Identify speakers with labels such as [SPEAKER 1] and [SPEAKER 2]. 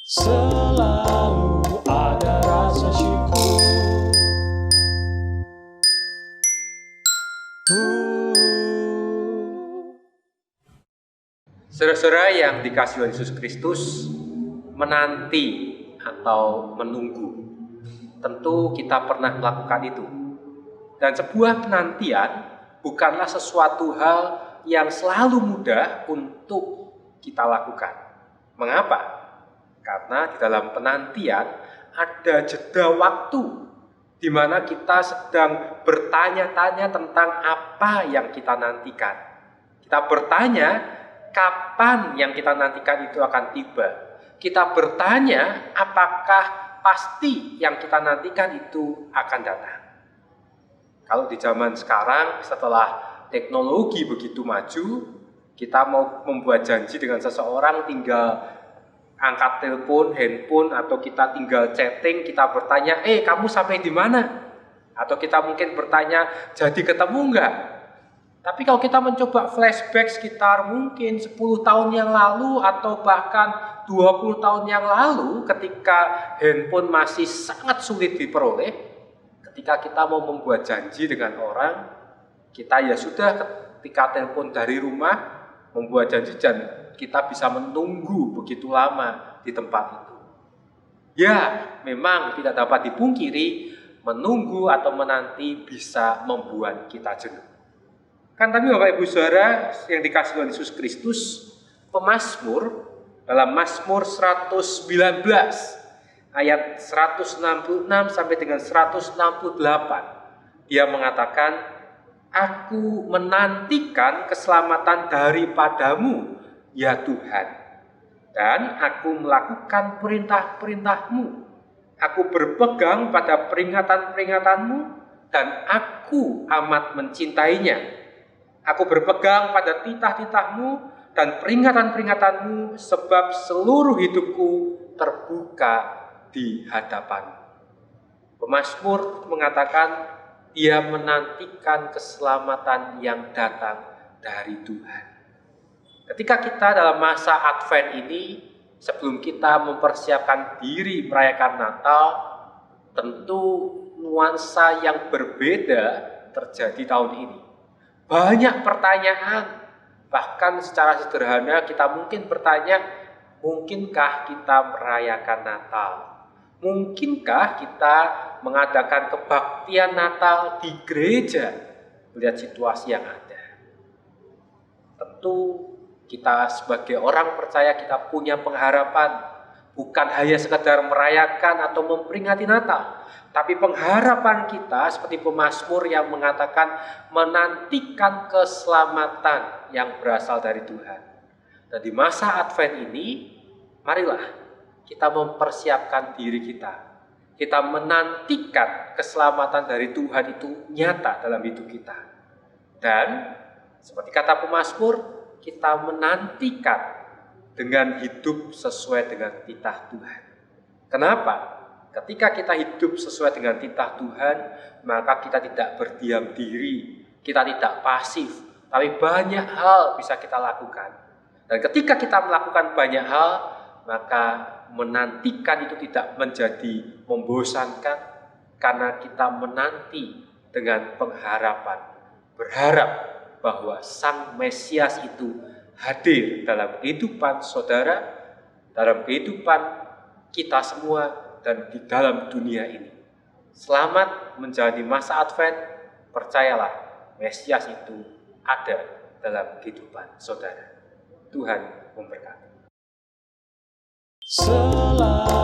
[SPEAKER 1] Selalu ada rasa syukur.
[SPEAKER 2] Saudara-saudara yang dikasihi oleh Yesus Kristus, menanti atau menunggu. Tentu kita pernah melakukan itu. Dan sebuah penantian bukanlah sesuatu hal yang selalu mudah untuk kita lakukan. Mengapa? Karena di dalam penantian ada jeda waktu di mana kita sedang bertanya-tanya tentang apa yang kita nantikan. Kita bertanya kapan yang kita nantikan itu akan tiba. Kita bertanya apakah pasti yang kita nantikan itu akan datang. Kalau di zaman sekarang setelah teknologi begitu maju, kita mau membuat janji dengan seseorang tinggal angkat telepon, handphone, atau kita tinggal chatting, kita bertanya, kamu sampai di mana? Atau kita mungkin bertanya, jadi ketemu enggak? Tapi kalau kita mencoba flashback sekitar mungkin 10 tahun yang lalu atau bahkan 20 tahun yang lalu ketika handphone masih sangat sulit diperoleh, ketika kita mau membuat janji dengan orang, kita ya sudah ketika telepon dari rumah, membuat janji dan kita bisa menunggu begitu lama di tempat itu. Ya, memang tidak dapat dipungkiri, menunggu atau menanti bisa membuat kita jenuh. Kan tapi Bapak Ibu Saudara yang dikasihi oleh Yesus Kristus, pemazmur dalam Mazmur 119 ayat 166 sampai dengan 168, dia mengatakan, "Aku menantikan keselamatan daripadamu, ya Tuhan, dan aku melakukan perintah-perintah-Mu. Aku berpegang pada peringatan-peringatan-Mu, dan aku amat mencintainya. Aku berpegang pada titah-titah-Mu dan peringatan-peringatan-Mu, sebab seluruh hidupku terbuka di hadapan-Mu." Pemazmur mengatakan dia menantikan keselamatan yang datang dari Tuhan. Ketika kita dalam masa Advent ini, sebelum kita mempersiapkan diri merayakan Natal, tentu nuansa yang berbeda terjadi tahun ini. Banyak pertanyaan, bahkan secara sederhana kita mungkin bertanya, mungkinkah kita merayakan Natal? Mungkinkah kita mengadakan kebaktian Natal di gereja melihat situasi yang ada? Tentu kita sebagai orang percaya kita punya pengharapan, bukan hanya sekedar merayakan atau memperingati Natal, tapi pengharapan kita seperti pemazmur yang mengatakan menantikan keselamatan yang berasal dari Tuhan. Dan di masa Advent ini, marilah kita mempersiapkan diri kita. Kita menantikan keselamatan dari Tuhan itu nyata dalam hidup kita. Dan seperti kata pemazmur, kita menantikan dengan hidup sesuai dengan titah Tuhan. Kenapa? Ketika kita hidup sesuai dengan titah Tuhan, maka kita tidak berdiam diri, kita tidak pasif, tapi banyak hal bisa kita lakukan. Dan ketika kita melakukan banyak hal, maka menantikan itu tidak menjadi membosankan, karena kita menanti dengan pengharapan, berharap bahwa Sang Mesias itu hadir dalam kehidupan saudara, dalam kehidupan kita semua, dan di dalam dunia ini. Selamat menjalani masa Advent, percayalah Mesias itu ada dalam kehidupan saudara. Tuhan memberkati.
[SPEAKER 1] Selalu